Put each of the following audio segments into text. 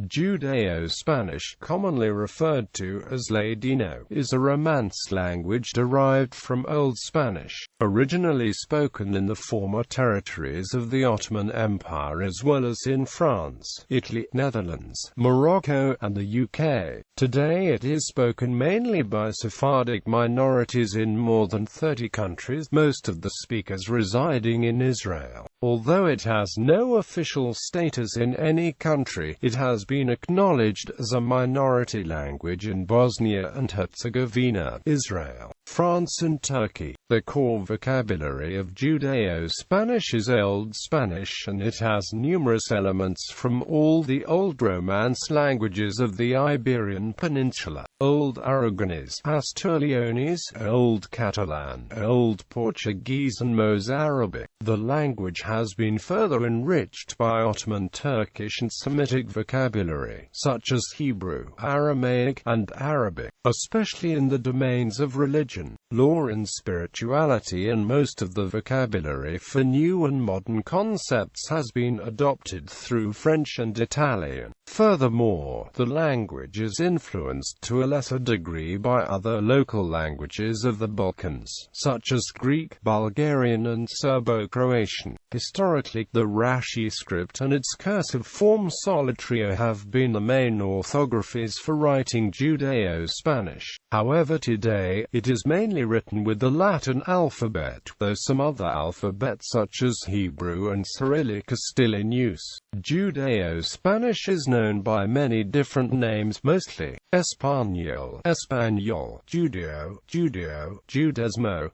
Judaeo-Spanish, commonly referred to as Ladino, is a Romance language derived from Old Spanish, originally spoken in the former territories of the Ottoman Empire as well as in France, Italy, Netherlands, Morocco, and the UK. Today it is spoken mainly by Sephardic minorities in more than 30 countries, most of the speakers residing in Israel. Although it has no official status in any country, it has been acknowledged as a minority language in Bosnia and Herzegovina, Israel, France and Turkey. The core vocabulary of Judaeo-Spanish is Old Spanish, and it has numerous elements from all the Old Romance languages of the Iberian Peninsula: Old Aragonese, Astur-Leonese, Old Catalan, Old Portuguese and Mozarabic. The language has been further enriched by Ottoman Turkish and Semitic vocabulary, such as Hebrew, Aramaic, and Arabic, especially in the domains of religion, law and spirituality, and most of the vocabulary for new and modern concepts has been adopted through French and Italian. Furthermore, the language is influenced to a lesser degree by other local languages of the Balkans, such as Greek, Bulgarian, and Serbo-Croatian. Historically, the Rashi script and its cursive form Solitrio have been the main orthographies for writing Judaeo-Spanish. However, today, it is mainly written with the Latin alphabet, though some other alphabets such as Hebrew and Cyrillic are still in use. Judaeo-Spanish is known by many different names, mostly Espanol, Judeo, Judesmo,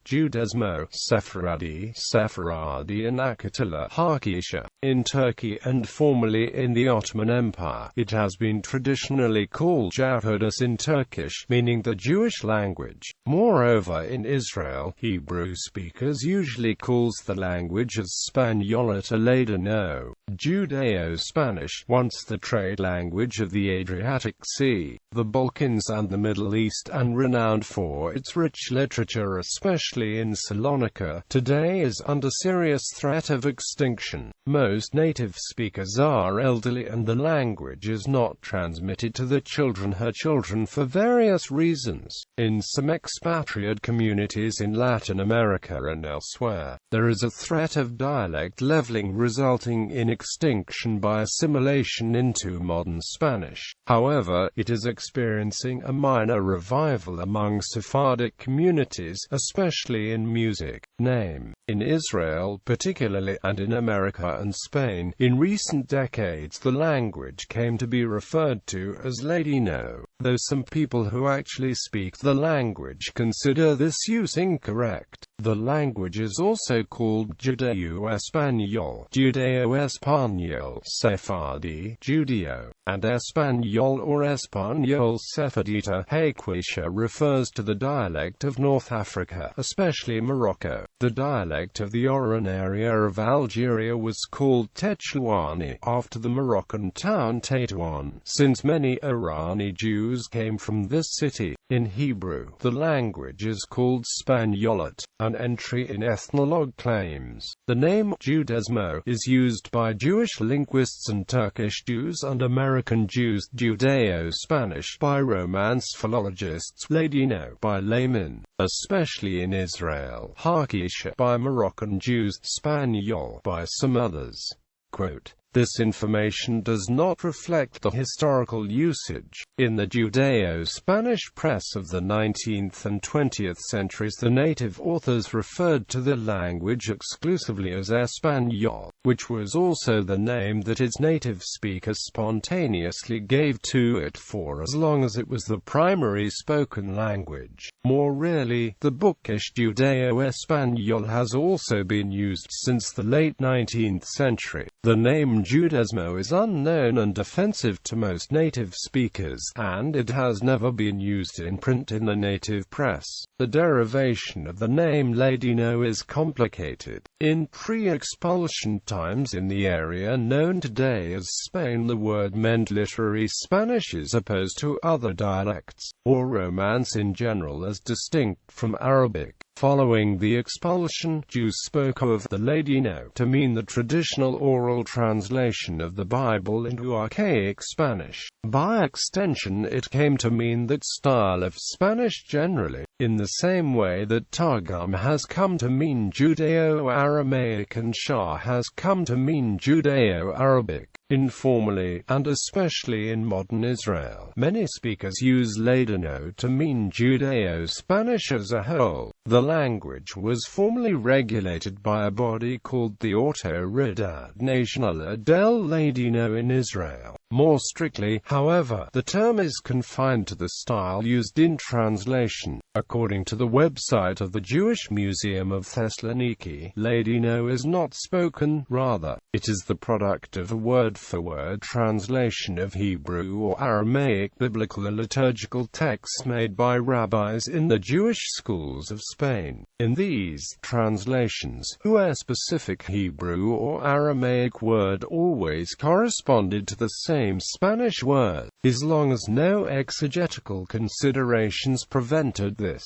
Sephardi, and Haketia. In Turkey and formerly in the Ottoman Empire, it has been traditionally called Yahudis in Turkish, meaning the Jewish language. Moreover, in Israel, Hebrew speakers usually calls the language as Ladino. Judaeo-Spanish, once the trade language of the Adriatic Sea, the Balkans and the Middle East, and renowned for its rich literature especially in Salonika, today is under serious threat of extinction. Most native speakers are elderly and the language is not transmitted to her children for various reasons. In some expatriate communities in Latin America and elsewhere, there is a threat of dialect leveling resulting in extinction by assimilation into modern Spanish. However, it is experiencing a minor revival among Sephardic communities, especially in music. In Israel particularly, and in America and Spain, in recent decades the language came to be referred to as Ladino, though some people who actually speak the language consider this use incorrect. The language is also called Judaeo-Espanol, Sephardi, Judeo, and Espanol or Espanol Sephardita. Haketia refers to the dialect of North Africa, especially Morocco. The dialect of the Oran area of Algeria was called Tetuani, after the Moroccan town Tetuan, since many Irani Jews came from this city. In Hebrew, the language is called Spaniolet, an entry in Ethnologue claims. The name Judesmo is used by Jewish linguists and Turkish Jews and American Jews, Judeo-Spanish by Romance philologists, Ladino by laymen, especially in Israel, Haketia by Moroccan Jews, Spaniol by some others. Quote, "This information does not reflect the historical usage. In the Judeo-Spanish press of the 19th and 20th centuries, the native authors referred to the language exclusively as Espanol, which was also the name that its native speakers spontaneously gave to it for as long as it was the primary spoken language. More rarely, the bookish Judeo-Espanol has also been used since the late 19th century. The name Judesmo is unknown and offensive to most native speakers, and it has never been used in print in the native press. The derivation of the name Ladino is complicated. In pre-expulsion times in the area known today as Spain, the word meant literary Spanish as opposed to other dialects, or Romance in general, as distinct from Arabic. Following the expulsion, Jews spoke of the Ladino to mean the traditional oral translation of the Bible into archaic Spanish. By extension, it came to mean that style of Spanish generally, in the same way that Targum has come to mean Judeo-Aramaic and Shah has come to mean Judeo-Arabic. Informally, and especially in modern Israel, many speakers use Ladino to mean Judeo-Spanish as a whole. The language was formerly regulated by a body called the Autoridad Nacional del Ladino in Israel. More strictly, however, the term is confined to the style used in translation. According to the website of the Jewish Museum of Thessaloniki, Ladino is not spoken, rather, it is the product of a word-for-word translation of Hebrew or Aramaic biblical and liturgical texts made by rabbis in the Jewish schools of Spain. In these translations, a specific Hebrew or Aramaic word always corresponded to the same Spanish word, as long as no exegetical considerations prevented this.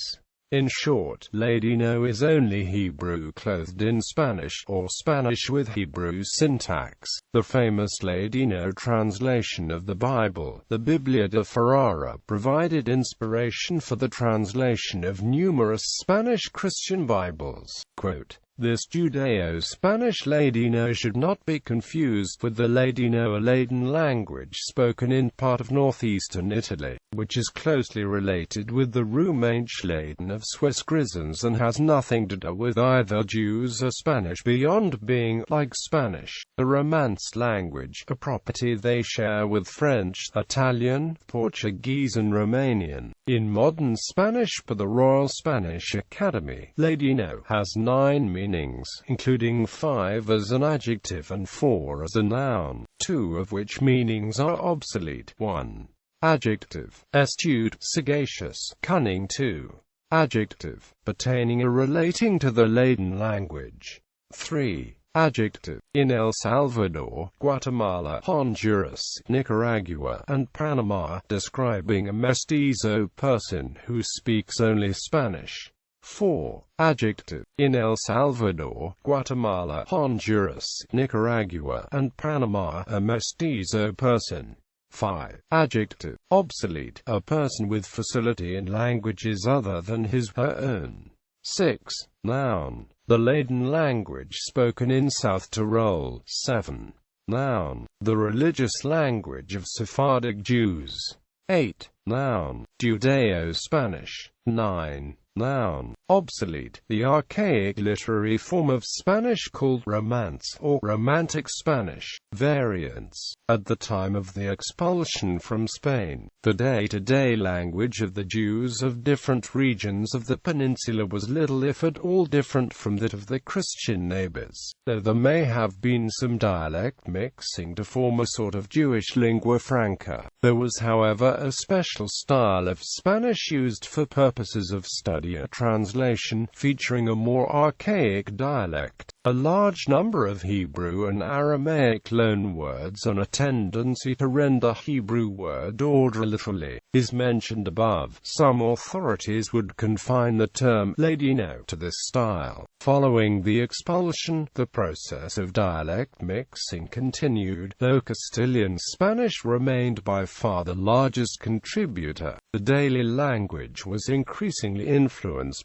In short, Ladino is only Hebrew clothed in Spanish, or Spanish with Hebrew syntax. The famous Ladino translation of the Bible, the Biblia de Ferrara, provided inspiration for the translation of numerous Spanish Christian Bibles. Quote, "This Judeo-Spanish Ladino should not be confused with the Ladino, a Latin language spoken in part of northeastern Italy, which is closely related with the Romansch Latin of Swiss Grisons and has nothing to do with either Jews or Spanish beyond being, like Spanish, the Romance language, a property they share with French, Italian, Portuguese and Romanian. In modern Spanish per the Royal Spanish Academy, Ladino has 9 meanings, including 5 as an adjective and 4 as a noun, 2 of which meanings are obsolete. 1. Adjective, astute, sagacious, cunning. 2. Adjective, pertaining or relating to the Latin language. 3. Adjective, in El Salvador, Guatemala, Honduras, Nicaragua, and Panama, describing a mestizo person who speaks only Spanish. 4. Adjective, in El Salvador, Guatemala, Honduras, Nicaragua, and Panama, a mestizo person. 5. Adjective, obsolete, a person with facility in languages other than his/her own. 6. Noun, the Latin language spoken in South Tyrol. 7. Noun, the religious language of Sephardic Jews. 8. Noun, Judeo-Spanish. 9. Noun, obsolete, the archaic literary form of Spanish called Romance or Romantic Spanish. Variants. At the time of the expulsion from Spain, the day-to-day language of the Jews of different regions of the peninsula was little if at all different from that of the Christian neighbors, though there may have been some dialect mixing to form a sort of Jewish lingua franca. There was, however, a special style of Spanish used for purposes of study and translation, featuring a more archaic dialect, a large number of Hebrew and Aramaic loanwords, and a tendency to render Hebrew word order literally, is mentioned above. Some authorities would confine the term Ladino to this style. Following the expulsion, the process of dialect mixing continued, though Castilian Spanish remained by far the largest contributor. The daily language was increasingly influenced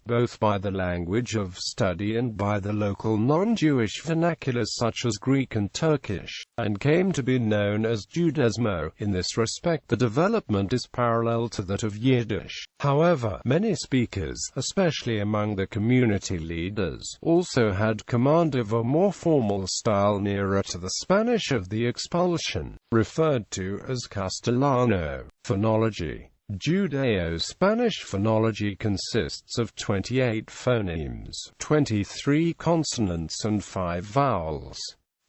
both by the language of study and by the local non-Jewish vernaculars such as Greek and Turkish, and came to be known as Judaismo. In this respect, the development is parallel to that of Yiddish. However, many speakers, especially among the community leaders, also had command of a more formal style nearer to the Spanish of the expulsion, referred to as Castellano. Phonology. Judeo-Spanish phonology consists of 28 phonemes, 23 consonants and 5 vowels.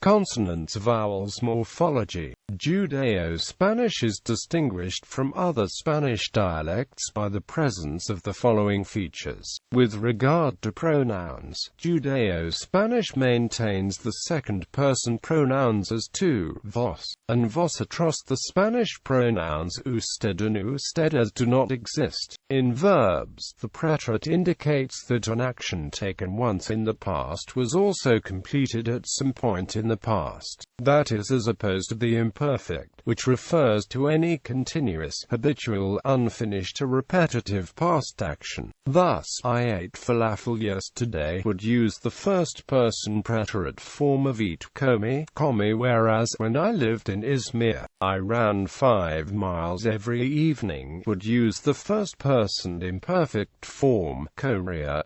Consonants-vowels morphology. Judaeo-Spanish is distinguished from other Spanish dialects by the presence of the following features. With regard to pronouns, Judaeo-Spanish maintains the second-person pronouns as tu, vos, and vosotros. The Spanish pronouns usted and ustedes do not exist. In verbs, the preterite indicates that an action taken once in the past was also completed at some point in the past. That is, as opposed to the imperfect, which refers to any continuous, habitual, unfinished or repetitive past action. Thus, I ate falafel yesterday would use the first-person preterite form of eat, come, whereas, when I lived in Izmir, I ran 5 miles every evening would use the first-person imperfect form, corria.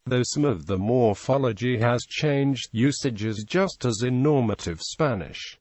Though some of the morphology has changed, usage is just as in normative Spanish.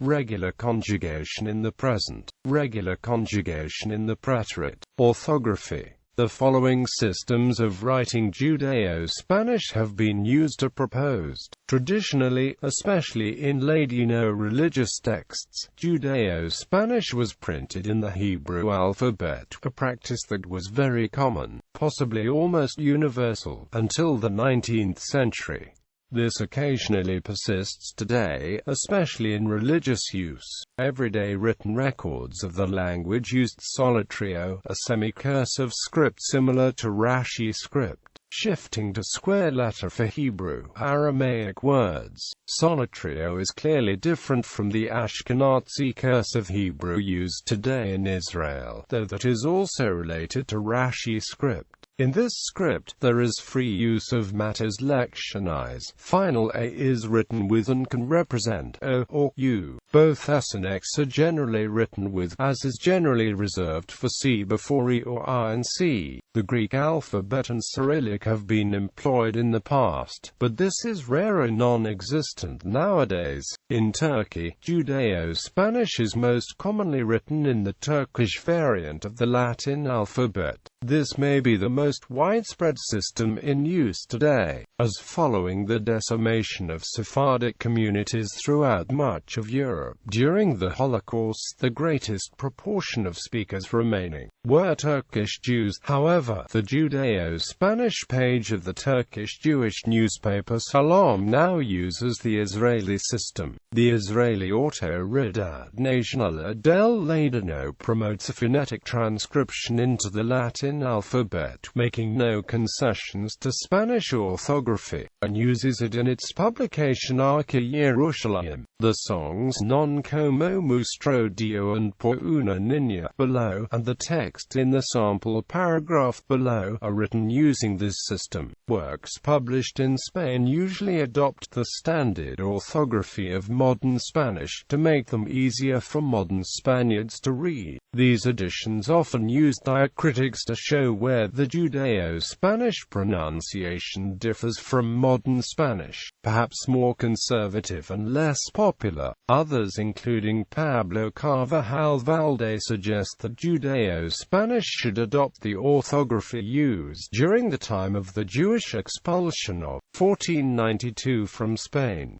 Regular conjugation in the present, regular conjugation in the preterite. Orthography. The following systems of writing Judaeo-Spanish have been used or proposed. Traditionally, especially in Ladino religious texts, Judaeo-Spanish was printed in the Hebrew alphabet, a practice that was very common, possibly almost universal, until the 19th century. This occasionally persists today, especially in religious use. Everyday written records of the language used solitrio, a semi-cursive script similar to Rashi script, shifting to square letter for Hebrew, Aramaic words. Solitrio is clearly different from the Ashkenazi cursive Hebrew used today in Israel, though that is also related to Rashi script. In this script, there is free use of matters lectionized. Final A is written with and can represent O or U. Both S and X are generally written with, as is generally reserved for C before E or I and C. The Greek alphabet and Cyrillic have been employed in the past, but this is rare and non-existent nowadays. In Turkey, Judaeo-Spanish is most commonly written in the Turkish variant of the Latin alphabet. This may be the most widespread system in use today, as following the decimation of Sephardic communities throughout much of Europe during the Holocaust, the greatest proportion of speakers remaining were Turkish Jews. However, the Judaeo-Spanish page of the Turkish Jewish newspaper Salam now uses the Israeli system. The Israeli auto-redact National del Ladino promotes a phonetic transcription into the Latin alphabet, making no concessions to Spanish orthography, and uses it in its publication Arca Yerushalayim. The songs Non como Mustro Dio and Por una Niña below, and the text in the sample paragraph below, are written using this system. Works published in Spain usually adopt the standard orthography of modern Spanish, to make them easier for modern Spaniards to read. These editions often use diacritics to show where the Judaeo-Spanish pronunciation differs from modern Spanish, perhaps more conservative and less popular. Others, including Pablo Carvajal Valde, suggest that Judaeo-Spanish should adopt the orthography used during the time of the Jewish expulsion of 1492 from Spain.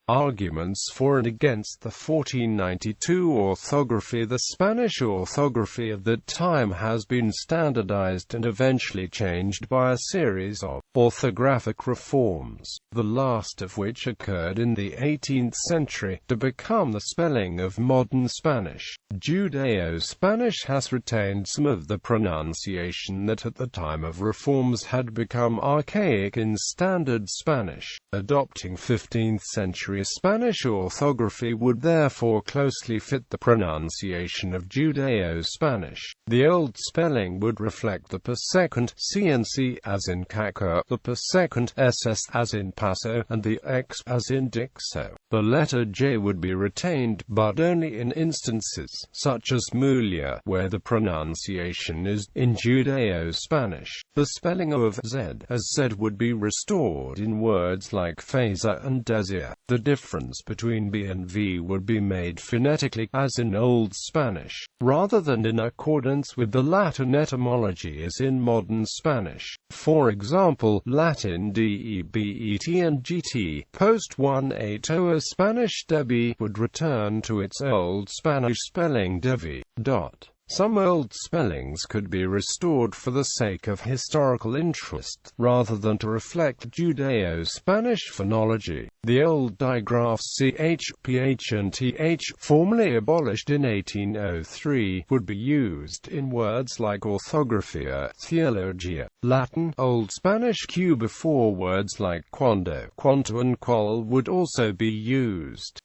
Arguments for and against the 1492 orthography. The Spanish orthography of that time has been standardized and eventually changed by a series of orthographic reforms, the last of which occurred in the 18th century, to become the spelling of modern Spanish. Judaeo-Spanish has retained some of the pronunciation that at the time of reforms had become archaic in Standard Spanish. Adopting 15th century Spanish orthography would therefore closely fit the pronunciation of Judaeo-Spanish. The old spelling would reflect the per second C and C as in caca, the per second SS as in paso, and the X as in dixo. The letter J would be retained, but only in instances such as mulia, where the pronunciation is in Judaeo-Spanish. The spelling of Z as Z would be restored in words like phaser and desir. The difference between B and V would be made phonetically, as in Old Spanish, rather than in accordance with the Latin etymology as in modern Spanish. For example, Latin DEBET and GT, post 1800 Judeo-Spanish Devi would return to its Old Spanish spelling Devi. Some old spellings could be restored for the sake of historical interest, rather than to reflect Judeo-Spanish phonology. The old digraphs ch, ph and th, formerly abolished in 1803, would be used in words like orthographia, theologia, Latin, Old Spanish q before words like quando, quanto and qual would also be used.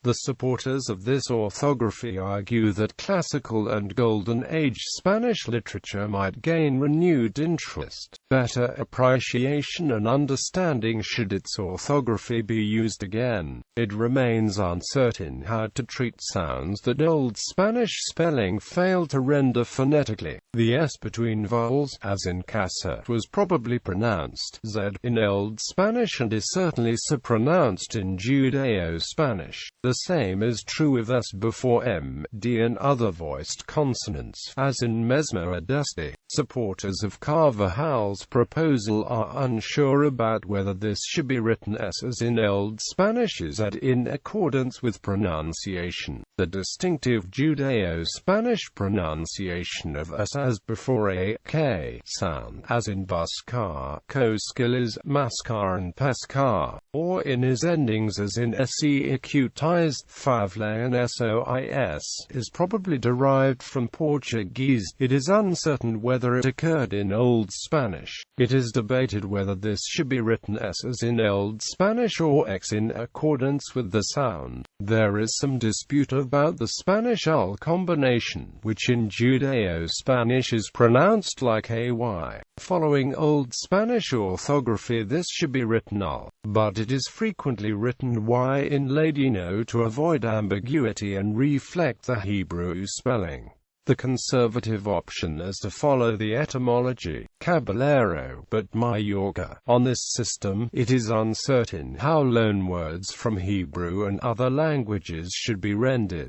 The supporters of this orthography argue that Classical and Golden Age Spanish literature might gain renewed interest, better appreciation and understanding should its orthography be used again. It remains uncertain how to treat sounds that Old Spanish spelling failed to render phonetically. The S between vowels, as in casa, was probably pronounced Z in Old Spanish and is certainly so pronounced in Judeo-Spanish. The same is true with S before M, D and other voiced consonants, as in Mesmer-Adesti. Supporters of Carvajal's proposal are unsure about whether this should be written S as in Old Spanish is at in accordance with pronunciation. The distinctive Judeo-Spanish pronunciation of S as before a k sound, as in buscar, cosquilis, mascar and pescar, or in his endings as in se acutized favle and sois, is probably derived from Portuguese. It is uncertain whether it occurred in Old Spanish. It is debated whether this should be written S as in Old Spanish or X in accordance with the sound. There is some dispute about the Spanish-ul combination, which in Judeo-Spanish is pronounced like AY. Following Old Spanish orthography, this should be written ul, but it is frequently written Y in Ladino to avoid ambiguity and reflect the Hebrew spelling. The conservative option is to follow the etymology, Caballero, but Mayorga. On this system, it is uncertain how loanwords from Hebrew and other languages should be rendered.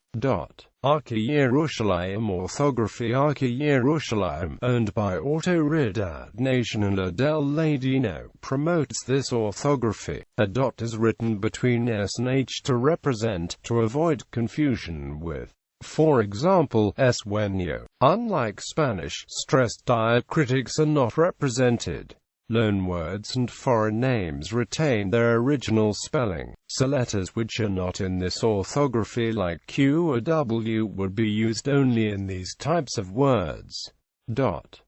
Archi-Yerushalayim orthography. Archi-Yerushalayim, owned by Autoridad Nacional del Ladino, promotes this orthography. A dot is written between S and H to avoid confusion with, for example, sueño. Unlike Spanish, stressed diacritics are not represented. Loanwords and foreign names retain their original spelling, so letters which are not in this orthography like Q or W would be used only in these types of words.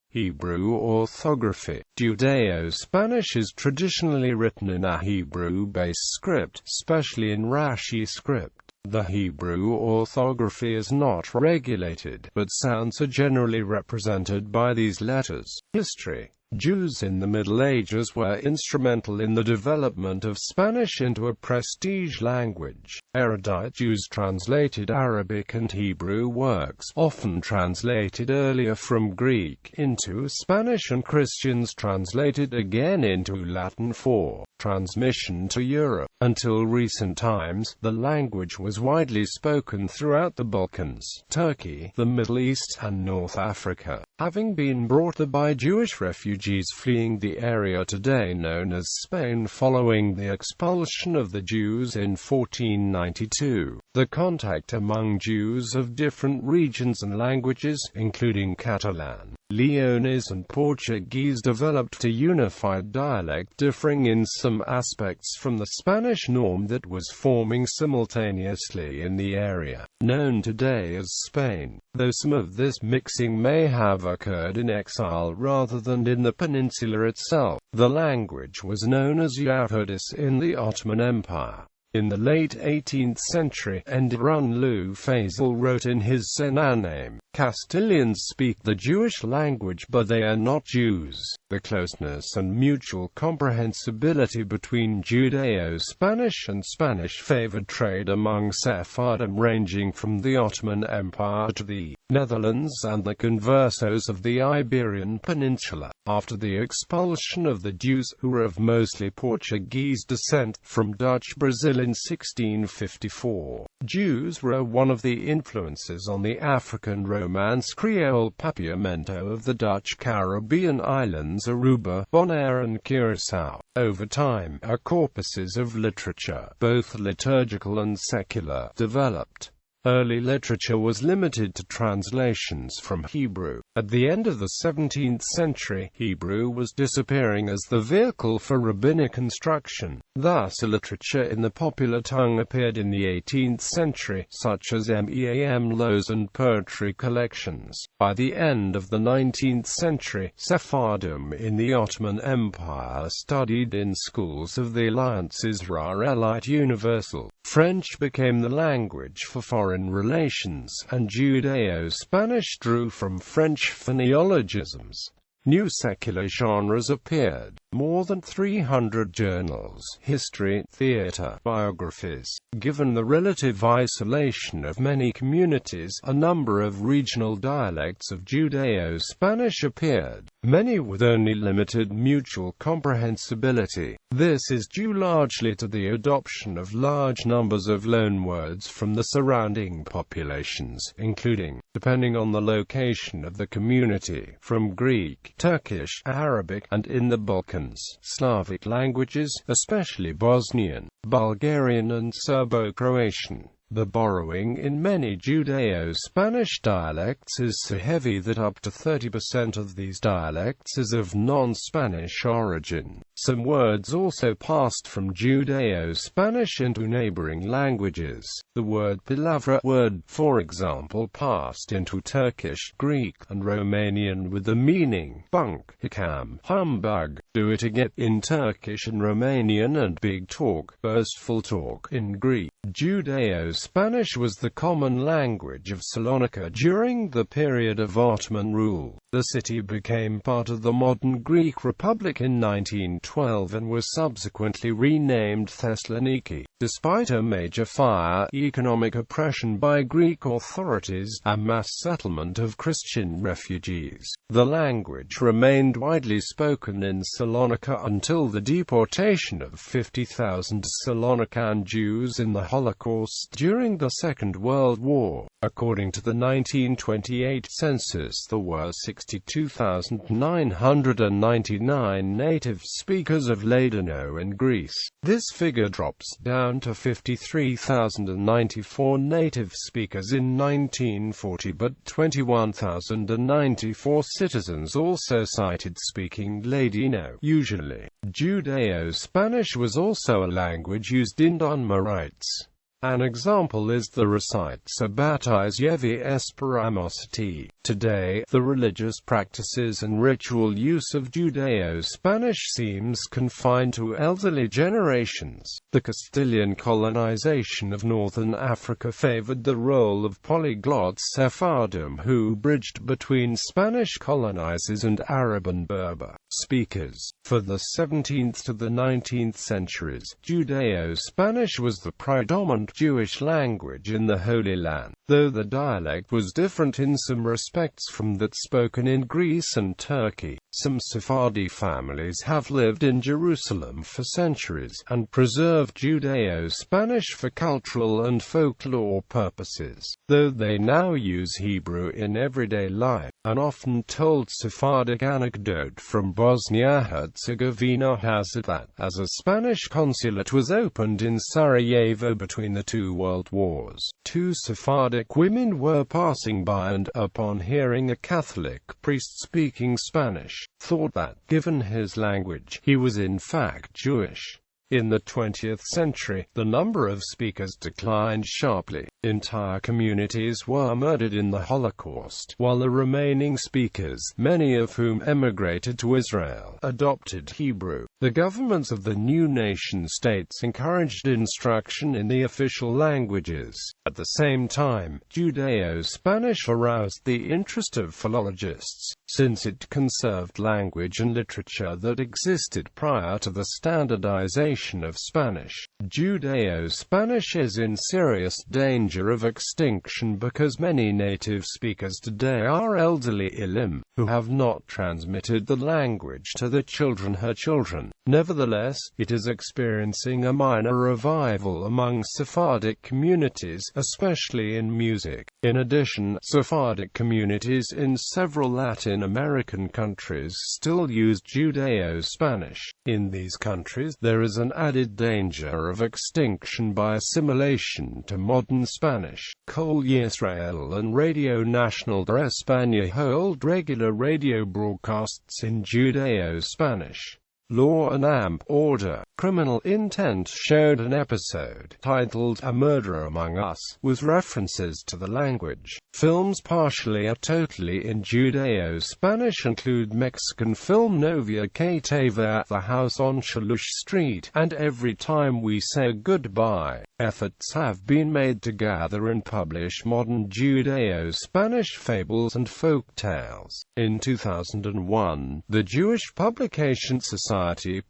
Hebrew orthography. Judeo-Spanish is traditionally written in a Hebrew-based script, especially in Rashi script. The Hebrew orthography is not regulated, but sounds are generally represented by these letters. History. Jews in the Middle Ages were instrumental in the development of Spanish into a prestige language. Erudite Jews translated Arabic and Hebrew works, often translated earlier from Greek into Spanish, and Christians translated again into Latin for transmission to Europe. Until recent times, the language was widely spoken throughout the Balkans, Turkey, the Middle East, and North Africa, having been brought there by Jewish refugees fleeing the area today known as Spain following the expulsion of the Jews in 1492. The contact among Jews of different regions and languages, including Catalan, Leonese and Portuguese, developed a unified dialect differing in some aspects from the Spanish norm that was forming simultaneously in the area, known today as Spain, though some of this mixing may have occurred in exile rather than in the peninsula itself. The language was known as Yahudis in the Ottoman Empire. In the late 18th century, Enderun Faisal wrote in his Senaname, Castilians speak the Jewish language but they are not Jews. The closeness and mutual comprehensibility between Judeo-Spanish and Spanish favored trade among Sephardim ranging from the Ottoman Empire to the Netherlands and the conversos of the Iberian Peninsula. After the expulsion of the Jews, who were of mostly Portuguese descent, from Dutch Brazil in 1654, Jews were one of the influences on the African Romance Creole Papiamento of the Dutch Caribbean islands Aruba, Bonaire and Curaçao. Over time, corpuses of literature, both liturgical and secular, developed. Early literature was limited to translations from Hebrew. At the end of the 17th century, Hebrew was disappearing as the vehicle for rabbinic instruction. Thus, literature in the popular tongue appeared in the 18th century, such as Meam Lows and poetry collections. By the end of the 19th century, Sephardim in the Ottoman Empire studied in schools of the Alliance Israelite Universal. French became the language for foreign relations, and Judaeo-Spanish drew from French phonologisms. New secular genres appeared. More than 300 journals, history, theatre, biographies. Given the relative isolation of many communities, a number of regional dialects of Judaeo-Spanish appeared, many with only limited mutual comprehensibility. This is due largely to the adoption of large numbers of loanwords from the surrounding populations, including, depending on the location of the community, from Greek, Turkish, Arabic, and in the Balkans, Slavic languages, especially Bosnian, Bulgarian and Serbo-Croatian. The borrowing in many Judeo-Spanish dialects is so heavy that up to 30% of these dialects is of non-Spanish origin. Some words also passed from Judeo-Spanish into neighboring languages. The word palavra, word, for example, passed into Turkish, Greek, and Romanian with the meaning bunk, hikam, humbug, do it again in Turkish and Romanian, and big talk, boastful talk in Greek. Judeo-Spanish was the common language of Salonika during the period of Ottoman rule. The city became part of the modern Greek Republic in 1912 and was subsequently renamed Thessaloniki. Despite a major fire, economic oppression by Greek authorities, and mass settlement of Christian refugees, the language remained widely spoken in Salonika until the deportation of 50,000 Salonican Jews in the Holocaust during the Second World War. According to the 1928 census, there were 62,999 native speakers of Ladino in Greece. This figure drops down to 53,094 native speakers in 1940, but 21,094 citizens also cited speaking Ladino. Usually, Judeo-Spanish was also a language used in Minorities. An example is the recite Sabatis Yevi Esperamosity. Today, the religious practices and ritual use of Judeo-Spanish seems confined to elderly generations. The Castilian colonization of northern Africa favored the role of polyglot Sephardim, who bridged between Spanish colonizers and Arab and Berber speakers. For the 17th to the 19th centuries, Judeo-Spanish was the predominant Jewish language in the Holy Land, though the dialect was different in some respects from that spoken in Greece and Turkey. Some Sephardi families have lived in Jerusalem for centuries, and preserved Judeo-Spanish for cultural and folklore purposes, though they now use Hebrew in everyday life. An often told Sephardic anecdote from Bosnia-Herzegovina has it that, as a Spanish consulate was opened in Sarajevo between the two world wars, two Sephardic women were passing by and, upon hearing a Catholic priest speaking Spanish, thought that, given his language, he was in fact Jewish. In the 20th century, the number of speakers declined sharply. Entire communities were murdered in the Holocaust, while the remaining speakers, many of whom emigrated to Israel, adopted Hebrew. The governments of the new nation-states encouraged instruction in the official languages. At the same time, Judeo-Spanish aroused the interest of philologists, since it conserved language and literature that existed prior to the standardization translation of Spanish. Judeo-Spanish is in serious danger of extinction because many native speakers today are elderly Ilim, who have not transmitted the language to their children or children. Nevertheless, it is experiencing a minor revival among Sephardic communities, especially in music. In addition, Sephardic communities in several Latin American countries still use Judeo-Spanish. In these countries, there is an added danger of extinction by assimilation to modern Spanish. Kol Yisrael and Radio Nacional de España hold regular radio broadcasts in Judeo-Spanish. Law and Amp Order. Criminal Intent showed an episode titled A Murder Among Us, with references to the language. Films partially or totally in Judeo-Spanish include Mexican film Novia que te ve, The House on Shalush Street, and Every Time We Say Goodbye. Efforts have been made to gather and publish modern Judeo-Spanish fables and folk tales. In 2001, the Jewish Publication Society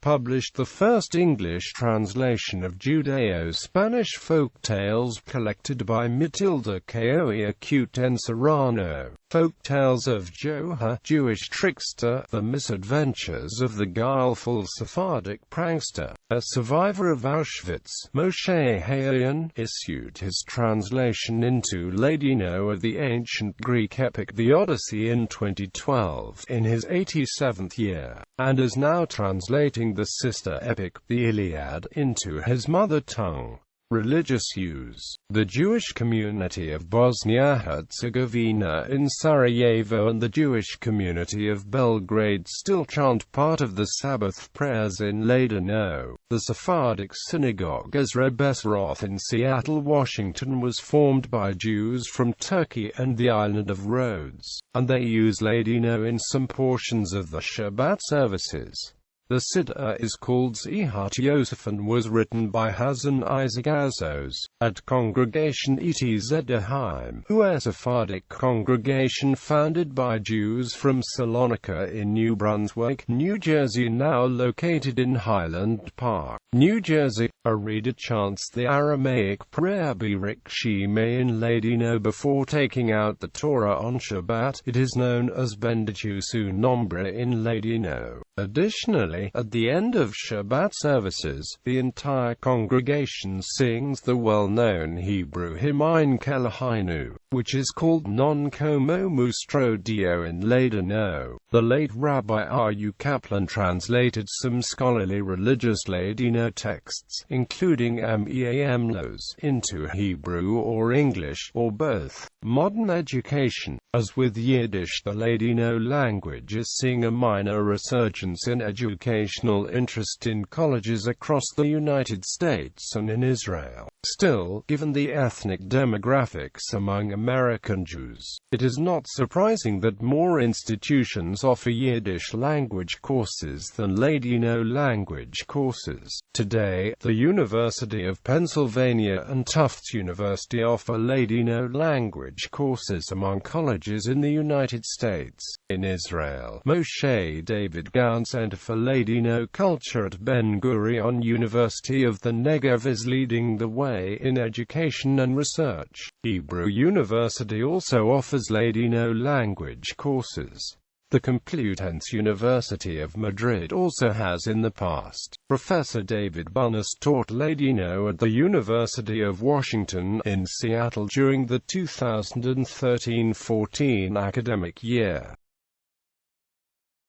published the first English translation of Judeo-Spanish folk tales collected by Matilda Coe Acute and Serrano. Folk tales of Joha, Jewish trickster, the misadventures of the guileful Sephardic prankster. A survivor of Auschwitz, Moshe Hayan, issued his translation into Ladino of the ancient Greek epic The Odyssey in 2012, in his 87th year, and is now translating the sister epic, the Iliad, into his mother tongue. Religious use. The Jewish community of Bosnia and Herzegovina in Sarajevo and the Jewish community of Belgrade still chant part of the Sabbath prayers in Ladino. The Sephardic synagogue Ezra Besroth in Seattle, Washington was formed by Jews from Turkey and the island of Rhodes, and they use Ladino in some portions of the Shabbat services. The Siddur is called Zihat Yosef and was written by Hazan Isaac Azos, at Congregation Et Zedahim, a Sephardic congregation founded by Jews from Salonika in New Brunswick, New Jersey, now located in Highland Park, New Jersey. A reader chants the Aramaic prayer Baruch Shemeh in Ladino before taking out the Torah on Shabbat. It is known as Benditu su nombre in Ladino. Additionally, at the end of Shabbat services, the entire congregation sings the well-known Hebrew hymn Ein Keloheinu, which is called Non Como Mustro Dio in Ladino. The late Rabbi R.U. Kaplan translated some scholarly religious Ladino texts, including Meamlos, into Hebrew or English, or both. Modern education. As with Yiddish, the Ladino language is seeing a minor resurgence in educational interest in colleges across the United States and in Israel. Still, given the ethnic demographics among American Jews, it is not surprising that more institutions offer Yiddish language courses than Ladino language courses. Today, the University of Pennsylvania and Tufts University offer Ladino language courses among colleges in the United States. In Israel, Moshe David Gaon Center for Ladino Culture at Ben-Gurion University of the Negev is leading the way in education and research. Hebrew University also offers Ladino language courses. The Complutense University of Madrid also has in the past. Professor David Bunnis taught Ladino at the University of Washington in Seattle during the 2013-14 academic year.